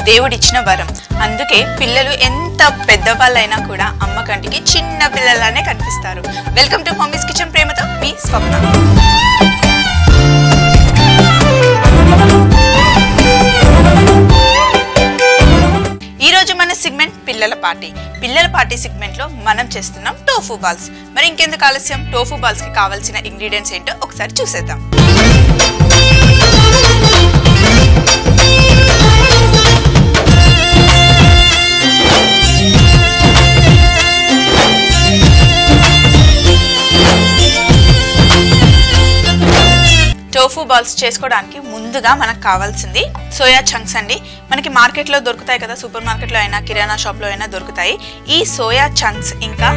దేవుడిచ్చిన వరం. అందుకే పిల్లలు ఎంత పెద్దవాళ్ళైనా కూడా అమ్మ కంటికి చిన్న పిల్లలానే కనిపిస్తారు. వెల్కమ్ టు మమ్మీస్ కిచెన్, ప్రేమతో మీ స్వప్న. ఈ రోజు మన సెగ్మెంట్ పిల్లల పార్టీ సెగ్మెంట్ లో మనం చేస్తున్నాం టోఫు బాల్స్. మరి ఇంకెందుకు ఆలస్యం, టోఫు బాల్స్ కి కావాల్సిన ఇంగ్రీడియంట్స్ ఏంటో ఒకసారి చూసేద్దాం. టోఫు బాల్స్ చేసుకోవడానికి ముందుగా మనకు కావాల్సింది సోయా చంక్స్ అండి. మనకి మార్కెట్లో దొరుకుతాయి కదా, సూపర్ మార్కెట్లో అయినా కిరాణా షాప్లో అయినా దొరుకుతాయి. ఈ సోయా చంక్స్ ఇంకా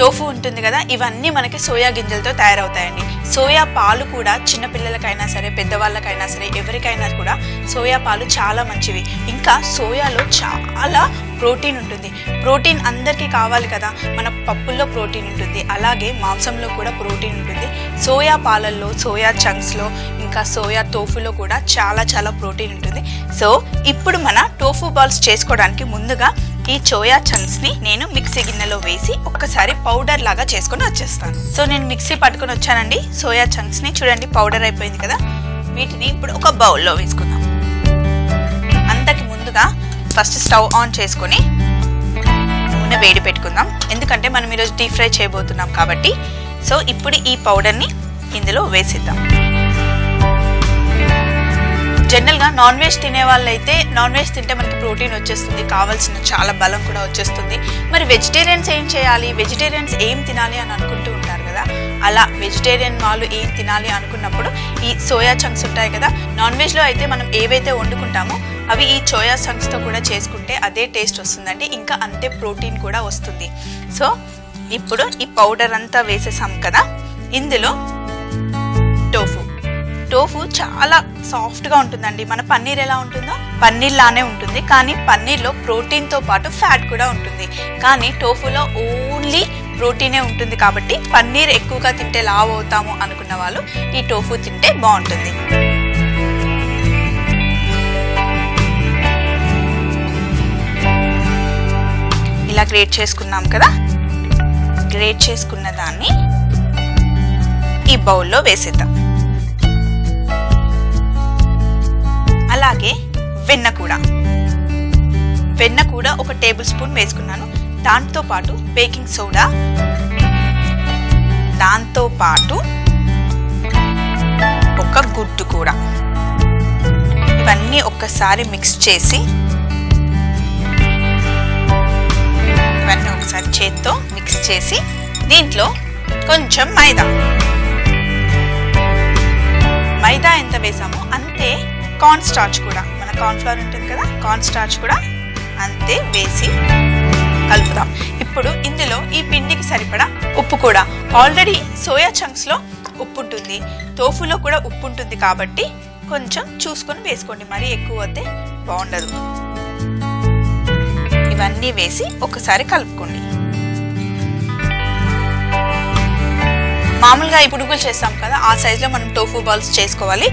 టోఫు ఉంటుంది కదా, ఇవన్నీ మనకి సోయా గింజలతో తయారవుతాయండి. సోయా పాలు కూడా చిన్నపిల్లలకైనా సరే పెద్దవాళ్ళకైనా సరే ఎవరికైనా కూడా సోయా పాలు చాలా మంచివి. ఇంకా సోయాలో చాలా ప్రోటీన్ ఉంటుంది. ప్రోటీన్ అందరికీ కావాలి కదా, మన పప్పుల్లో ప్రోటీన్ ఉంటుంది, అలాగే మాంసంలో కూడా ప్రోటీన్ ఉంటుంది. సోయా పాలల్లో, సోయా చంక్స్లో, ఇంకా సోయా టోఫులో కూడా చాలా చాలా ప్రోటీన్ ఉంటుంది. సో ఇప్పుడు మన టోఫు బాల్స్ చేసుకోవడానికి ముందుగా ఈ సోయా చంక్స్ని నేను మిక్సీ గిన్నెలో వేసి ఒక్కసారి పౌడర్ లాగా చేసుకొని వచ్చేస్తాను. సో నేను మిక్సీ పట్టుకొని వచ్చానండి సోయా చంక్స్ని. చూడండి పౌడర్ అయిపోయింది కదా. వీటిని ఇప్పుడు ఒక బౌల్లో వేసుకుందాం. అంతకి ముందుగా ఫస్ట్ స్టవ్ ఆన్ చేసుకొని నూనె వేడి పెట్టుకుందాం, ఎందుకంటే మనం ఈరోజు డీప్ ఫ్రై చేయబోతున్నాం కాబట్టి. సో ఇప్పుడు ఈ పౌడర్ని ఇందులో వేసేద్దాం. జనరల్గా నాన్ వెజ్ తినే వాళ్ళైతే నాన్ వెజ్ తింటే మనకి ప్రోటీన్ వచ్చేస్తుంది, కావాల్సిన చాలా బలం కూడా వచ్చేస్తుంది. మరి వెజిటేరియన్స్ ఏం చేయాలి, వెజిటేరియన్స్ ఏం తినాలి అని అనుకుంటూ ఉంటారు కదా. అలా వెజిటేరియన్ వాళ్ళు ఏం తినాలి అనుకున్నప్పుడు ఈ సోయా చంక్స్ ఉంటాయి కదా, నాన్ వెజ్లో అయితే మనం ఏవైతే వండుకుంటామో అవి ఈ సోయా చంక్స్తో కూడా చేసుకుంటే అదే టేస్ట్ వస్తుందండి, ఇంకా అంతే ప్రోటీన్ కూడా వస్తుంది. సో ఇప్పుడు ఈ పౌడర్ అంతా వేసేసాం కదా, ఇందులో టోఫు చాలా సాఫ్ట్గా ఉంటుందండి. మన పన్నీర్ ఎలా ఉంటుందో పన్నీర్ లానే ఉంటుంది, కానీ పన్నీర్లో ప్రోటీన్తో పాటు ఫ్యాట్ కూడా ఉంటుంది. కానీ టోఫులో ఓన్లీ ప్రోటీనే ఉంటుంది కాబట్టి పన్నీర్ ఎక్కువగా తింటే లావు అవుతాము అనుకున్న వాళ్ళు ఈ టోఫు తింటే బాగుంటుంది. ఇలా గ్రేట్ చేసుకున్నాం కదా, గ్రేట్ చేసుకున్న దాన్ని ఈ బౌల్లో వేసేద్దాం. అలాగే వెన్న కూడా ఒక టేబుల్ స్పూన్ వేసుకున్నాను. దాంతోపాటు బేకింగ్ సోడా, దాంతోపాటు ఒక గుడ్డు కూడా. ఇవన్నీ ఒక్కసారి మిక్స్ చేసి, ఇవన్నీ ఒకసారి చేత్తో మిక్స్ చేసి దీంట్లో కొంచెం మైదా ఎంత వేసామో అంతే కార్న్ స్టార్చ్ కూడా, మన కార్న్ ఫ్లవర్ ఉంటుంది కదా, కార్న్ స్టార్చ్ కూడా అంతే వేసి కలుపుదాం. ఇప్పుడు ఇందులో ఈ పిండికి సరిపడా ఉప్పు కూడా, ఆల్రెడీ సోయా చంక్స్లో ఉప్పు ఉంటుంది, టోఫులో కూడా ఉప్పు ఉంటుంది కాబట్టి కొంచెం చూసుకొని వేసుకోండి, మరీ ఎక్కువ అయితే బాగుండదు. ఇవన్నీ వేసి ఒకసారి కలుపుకోండి. మామూలుగా ఈ పునుగులు చేస్తాం కదా, ఆ సైజులో మనం టోఫు బాల్స్ చేసుకోవాలి.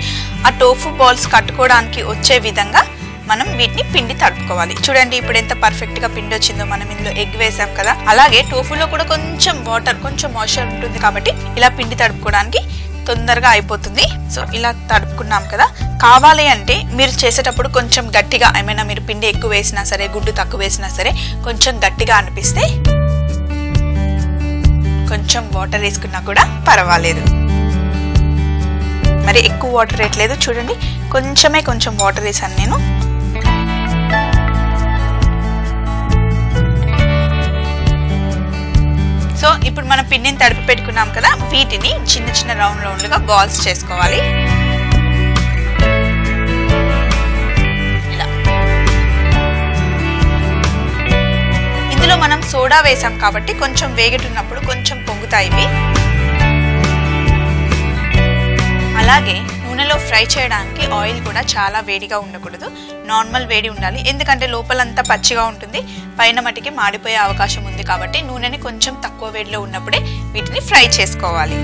ఆ టోఫు బాల్స్ కట్టుకోవడానికి వచ్చే విధంగా మనం వీటిని పిండి తడుపుకోవాలి. చూడండి ఇప్పుడు ఎంత పర్ఫెక్ట్గా పిండి వచ్చిందో. మనం ఇందులో ఎగ్ వేసాం కదా, అలాగే టోఫులో కూడా కొంచెం వాటర్, కొంచెం మాయిశ్చర్ ఉంటుంది కాబట్టి ఇలా పిండి తడుపుకోవడానికి తొందరగా అయిపోతుంది. సో ఇలా తడుపుకున్నాం కదా. కావాలి అంటే మీరు చేసేటప్పుడు కొంచెం గట్టిగా, ఏమైనా మీరు పిండి ఎక్కువ వేసినా సరే, గుడ్డు తక్కువ వేసినా సరే, కొంచెం గట్టిగా అనిపిస్తే కొంచెం వాటర్ వేసుకున్నా కూడా పర్వాలేదు. మరి ఎక్కువ వాటర్ వేయట్లేదు, చూడండి కొంచెం వాటర్ వేసాను నేను. సో ఇప్పుడు మనం పిండిని తడిపి పెట్టుకున్నాం కదా, వీటిని చిన్న చిన్న రౌండ్లుగా బాల్స్ చేసుకోవాలి. ఇందులో మనం సోడా వేసాం కాబట్టి కొంచెం వేగటున్నప్పుడు కొంచెం పొంగుతాయి ఇవి. అలాగే నూనెలో ఫ్రై చేయడానికి ఆయిల్ కూడా చాలా వేడిగా ఉండకూడదు, నార్మల్ వేడి ఉండాలి. ఎందుకంటే లోపలంతా పచ్చిగా ఉంటుంది, పైన మటికి మాడిపోయే అవకాశం ఉంది కాబట్టి నూనెని కొంచెం తక్కువ వేడిలో ఉన్నప్పుడే వీటిని ఫ్రై చేసుకోవాలి.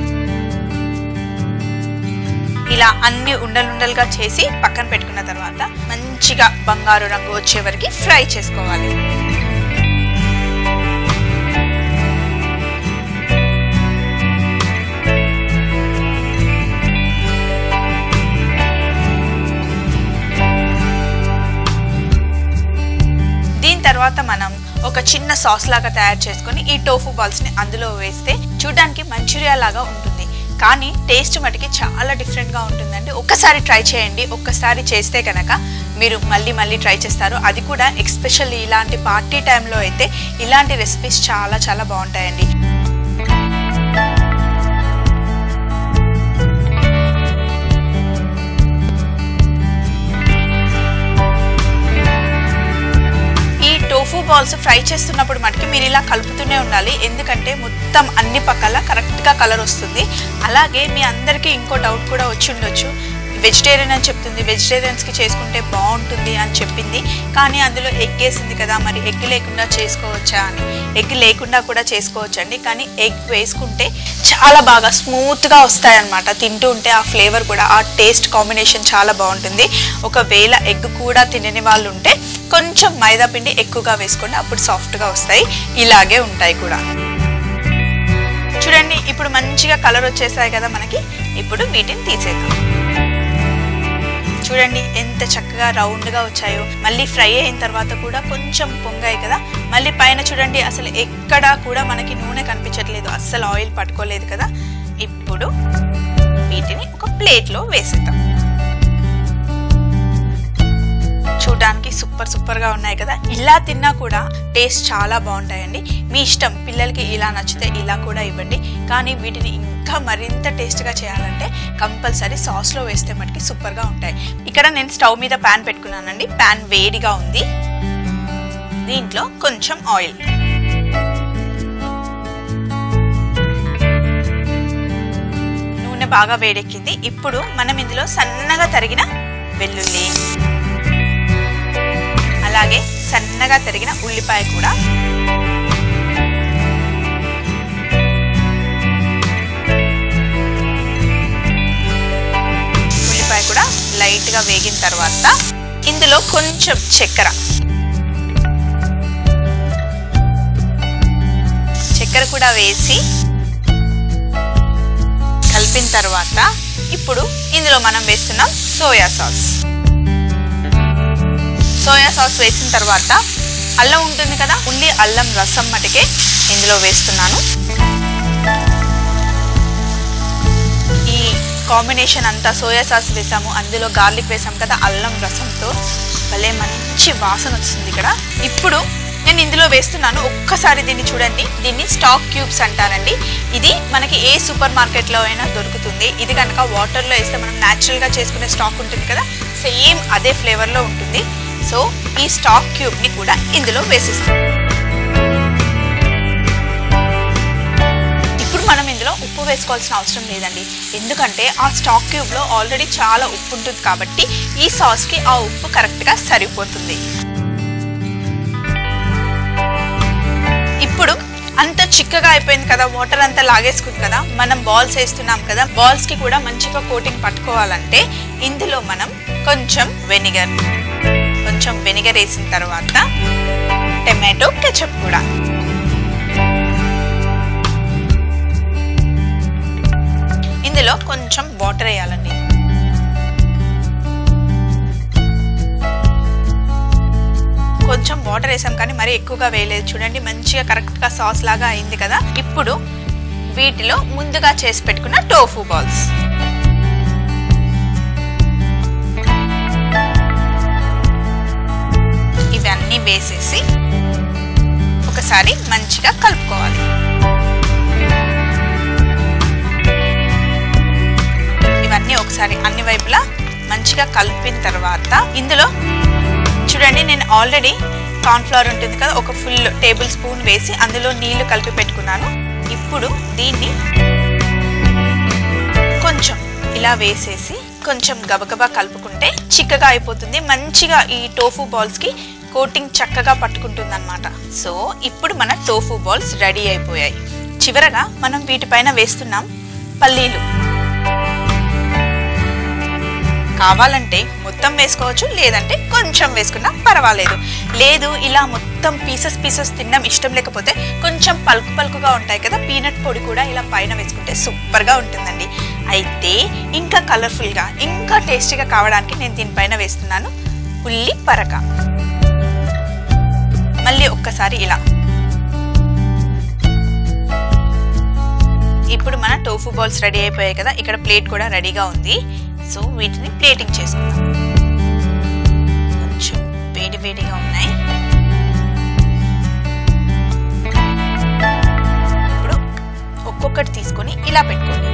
ఇలా అన్ని ఉండలుండలుగా చేసి పక్కన పెట్టుకున్న తర్వాత మంచిగా బంగారు రంగు వచ్చే వరకు ఫ్రై చేసుకోవాలి. దీని తర్వాత మనం ఒక చిన్న సాస్ లాగా తయారు చేసుకొని ఈ టోఫు బాల్స్ ని అందులో వేస్తే చూడడానికి మంచూరియా లాగా ఉంటుంది, కానీ టేస్ట్ మటుకి చాలా డిఫరెంట్ గా ఉంటుందండి. ఒక్కసారి ట్రై చేయండి. ఒక్కసారి చేస్తే కనుక మీరు మళ్ళీ మళ్ళీ ట్రై చేస్తారు. అది కూడా ఎస్పెషల్లీ ఇలాంటి పార్టీ టైంలో అయితే ఇలాంటి రెసిపీస్ చాలా చాలా బాగుంటాయండి. టోఫు బాల్స్ ఫ్రై చేస్తున్నప్పుడు మటుకు మీరు ఇలా కలుపుతూనే ఉండాలి, ఎందుకంటే మొత్తం అన్ని పక్కల కరెక్ట్గా కలర్ వస్తుంది. అలాగే మీ అందరికీ ఇంకో డౌట్ కూడా వచ్చి ఉండొచ్చు, వెజిటేరియన్ అని చెప్తుంది, వెజిటేరియన్స్కి చేసుకుంటే బాగుంటుంది అని చెప్పింది, కానీ అందులో ఎగ్ వేసింది కదా, మరి ఎగ్ లేకుండా చేసుకోవచ్చా అని. ఎగ్ లేకుండా కూడా చేసుకోవచ్చండి, కానీ ఎగ్ వేసుకుంటే చాలా బాగా స్మూత్గా వస్తాయన్నమాట. తింటూ ఉంటే ఆ ఫ్లేవర్ కూడా, ఆ టేస్ట్ కాంబినేషన్ చాలా బాగుంటుంది. ఒకవేళ ఎగ్ కూడా తినని వాళ్ళు ఉంటే కొంచెం మైదా పిండి ఎక్కువగా వేసుకోండి, అప్పుడు సాఫ్ట్గా వస్తాయి. ఇలాగే ఉంటాయి కూడా. చూడండి ఇప్పుడు మంచిగా కలర్ వచ్చేసాయి కదా మనకి. ఇప్పుడు వీటిని తీసేద్దాం. చూడండి ఎంత చక్కగా రౌండ్గా వచ్చాయో. మళ్ళీ ఫ్రై అయిన తర్వాత కూడా కొంచెం పొంగాయి కదా. మళ్ళీ పైన చూడండి అసలు ఎక్కడా కూడా మనకి నూనె కనిపించట్లేదు, అస్సలు ఆయిల్ పట్టుకోలేదు కదా. ఇప్పుడు వీటిని ఒక ప్లేట్లో వేసేద్దాం. చూడడానికి సూపర్ గా ఉన్నాయి కదా. ఇలా తిన్నా కూడా టేస్ట్ చాలా బాగుంటాయండి. మీ ఇష్టం, పిల్లలకి ఇలా నచ్చితే ఇలా కూడా ఇవ్వండి, కానీ వీటిని ఇంకా మరింత టేస్ట్గా చేయాలంటే కంపల్సరీ సాస్లో వేస్తే మటుకి సూపర్గా ఉంటాయి. ఇక్కడ నేను స్టవ్ మీద ప్యాన్ పెట్టుకున్నానండి. ప్యాన్ వేడిగా ఉంది. దీంట్లో కొంచెం ఆయిల్, నూనె బాగా వేడెక్కింది. ఇప్పుడు మనం ఇందులో సన్నగా తరిగిన వెల్లుల్లి, అలాగే సన్నగా తరిగిన ఉల్లిపాయ కూడా, ఉల్లిపాయ కూడా లైట్గా వేగిన తర్వాత ఇందులో కొంచెం చక్కెర కూడా వేసి కలిపిన తర్వాత ఇప్పుడు ఇందులో మనం వేస్తున్నాం సోయా సాస్. సోయా సాస్ వేసిన తర్వాత అల్లం ఉంటుంది కదా, ఉల్లి అల్లం రసం మటుకే ఇందులో వేస్తున్నాను. ఈ కాంబినేషన్ అంతా సోయా సాస్ వేసాము, అందులో గార్లిక్ వేసాం కదా, అల్లం రసంతో భలే మంచి వాసన వస్తుంది ఇక్కడ. ఇప్పుడు నేను ఇందులో వేస్తున్నాను. ఒక్కసారి దీన్ని చూడండి. దీన్ని స్టాక్ క్యూబ్స్ అంటారండి. ఇది మనకి ఏ సూపర్ మార్కెట్లో అయినా దొరుకుతుంది. ఇది కనుక వాటర్లో వేస్తే మనం న్యాచురల్గా చేసుకునే స్టాక్ ఉంటుంది కదా, సేమ్ అదే ఫ్లేవర్లో ఉంటుంది. సో ఈ స్టాక్ క్యూబ్ని కూడా ఇందులో వేసిస్తాం. ఇప్పుడు మనం ఇందులో ఉప్పు వేసుకోవాల్సిన అవసరం లేదండి, ఎందుకంటే ఆ స్టాక్ క్యూబ్లో ఆల్రెడీ చాలా ఉప్పు ఉంటుంది కాబట్టి ఈ సాస్కి ఆ ఉప్పు కరెక్ట్గా సరిపోతుంది. ఇప్పుడు అంత చిక్కగా అయిపోయింది కదా, వాటర్ అంతా లాగేసుకుంది కదా, మనం బాల్స్ వేస్తున్నాం కదా, బాల్స్కి కూడా మంచిగా కోటింగ్ పట్టుకోవాలంటే ఇందులో మనం కొంచెం వెనిగర్ వేసిన తర్వాత టమాటో కెచప్ కూడా, ఇందులో కొంచెం వాటర్ వేయాలండి. కొంచెం వాటర్ వేసాం కానీ మరీ ఎక్కువగా వేయలేదు. చూడండి మంచిగా కరెక్ట్గా సాస్ లాగా అయింది కదా. ఇప్పుడు వీటిలో ముందుగా చేసి పెట్టుకున్న టోఫు బాల్స్ ఇవన్నీ వేసేసి ఒకసారి మంచిగా కలుపుకోవాలి. ఇవన్నీ ఒకసారి అన్ని వైపులా మంచిగా కలిపిన తర్వాత ఇందులో చూడండి నేను ఆల్రెడీ కార్న్ఫ్లవర్ ఉంటుంది కదా, ఒక ఫుల్ టేబుల్ స్పూన్ వేసి అందులో నీళ్లు కలిపి పెట్టుకున్నాను. ఇప్పుడు దీన్ని కొంచెం ఇలా వేసేసి కొంచెం గబగబా కలుపుకుంటే చిక్కగా అయిపోతుంది. మంచిగా ఈ టోఫు బాల్స్కి కోటింగ్ చక్కగా పట్టుకుంటుంది అన్నమాట. సో ఇప్పుడు మన టోఫు బాల్స్ రెడీ అయిపోయాయి. చివరగా మనం వీటిపైన వేస్తున్నాం పల్లీలు. కావాలంటే మొత్తం వేసుకోవచ్చు, లేదంటే కొంచెం వేసుకున్నా పర్వాలేదు. లేదు ఇలా మొత్తం పీసెస్ తినడం ఇష్టం లేకపోతే కొంచెం పలుకుగా ఉంటాయి కదా, పీనట్ పొడి కూడా ఇలా పైన వేసుకుంటే సూపర్గా ఉంటుందండి. అయితే ఇంకా కలర్ఫుల్గా ఇంకా టేస్టీగా కావడానికి నేను దీనిపైన వేస్తున్నాను ఉల్లి పరక. మళ్ళీ ఒక్కసారి ఇలా. ఇప్పుడు మన టోఫు బాల్స్ రెడీ అయిపోయాయి కదా, ఇక్కడ ప్లేట్ కూడా రెడీగా ఉంది. సో వీటిని ప్లేటింగ్ చేసుకుందాం. కొంచెం వేడిగా ఉన్నాయి. ఇప్పుడు ఒక్కొక్కటి తీసుకొని ఇలా పెట్టుకోండి.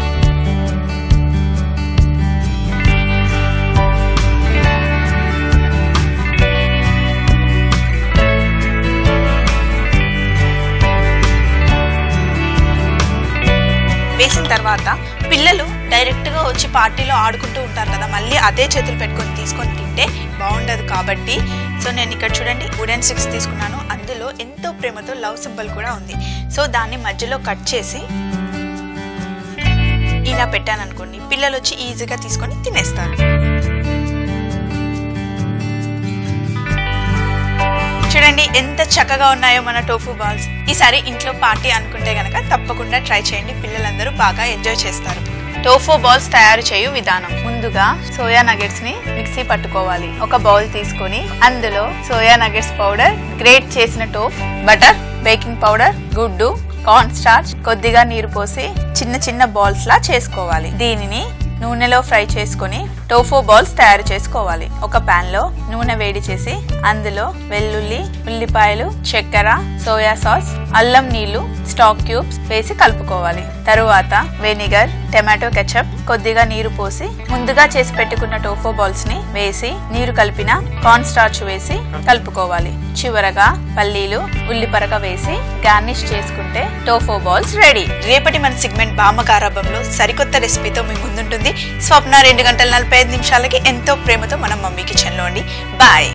వేసిన తర్వాత పిల్లలు డైరెక్ట్గా వచ్చి పార్టీలో ఆడుకుంటూ ఉంటారు కదా, మళ్ళీ అదే చేతులు పెట్టుకొని తీసుకొని తింటే బాగుండదు. కాబట్టి సో నేను ఇక్కడ చూడండి వుడెన్ స్టిక్స్ తీసుకున్నాను. అందులో ఎంతో ప్రేమతో లవ్ సింబల్ కూడా ఉంది. సో దాన్ని మధ్యలో కట్ చేసి ఇలా పెట్టాను అనుకోండి, పిల్లలు వచ్చి ఈజీగా తీసుకొని తినేస్తారు. చూడండి ఎంత చక్కగా ఉన్నాయో మన టోఫు బాల్స్. ఈసారి ఇంట్లో పార్టీ అనుకుంటే గనక తప్పకుండా ట్రై చేయండి, పిల్లలందరూ బాగా ఎంజాయ్ చేస్తారు. టోఫు బాల్స్ తయారు చేయు విధానం. ముందుగా సోయా నగెట్స్ ని మిక్సీ పట్టుకోవాలి. ఒక బౌల్ తీసుకొని అందులో సోయా నగెట్స్ పౌడర్, గ్రేట్ చేసిన టోఫ్, బటర్, బేకింగ్ పౌడర్, గుడ్డు, కార్న్ స్టార్చ్, కొద్దిగా నీరు పోసి చిన్న బాల్స్ లా చేసుకోవాలి. దీనిని నూనెలో ఫ్రై చేసుకొని టోఫు బాల్స్ తయారు చేసుకోవాలి. ఒక పాన్ లో నూనె వేడి చేసి అందులో వెల్లుల్లి, ఉల్లిపాయలు, చక్కెర, సోయా సాస్, అల్లం నీళ్లు, స్టాక్ క్యూబ్స్ వేసి కలుపుకోవాలి. తరువాత వెనిగర్, టమాటో కెచప్, కొద్దిగా నీరు పోసి ముందుగా చేసి పెట్టుకున్న టోఫు బాల్స్ ని వేసి నీరు కలిపిన కార్న్ స్టార్చ్ వేసి కలుపుకోవాలి. చివరగా పల్లీలు, ఉల్లిపరక వేసి గార్నిష్ చేసుకుంటే టోఫు బాల్స్ రెడీ. రేపటి మన సెగ్మెంట్ బామ్మగారాబంలో సరికొత్త రెసిపీతో మీ ముందుంటుంది స్వప్న. 2 గంటల 45 నిమిషాలకి ఎంతో ప్రేమతో మన మమ్మీ కిచెన్ లో అండి. బాయ్.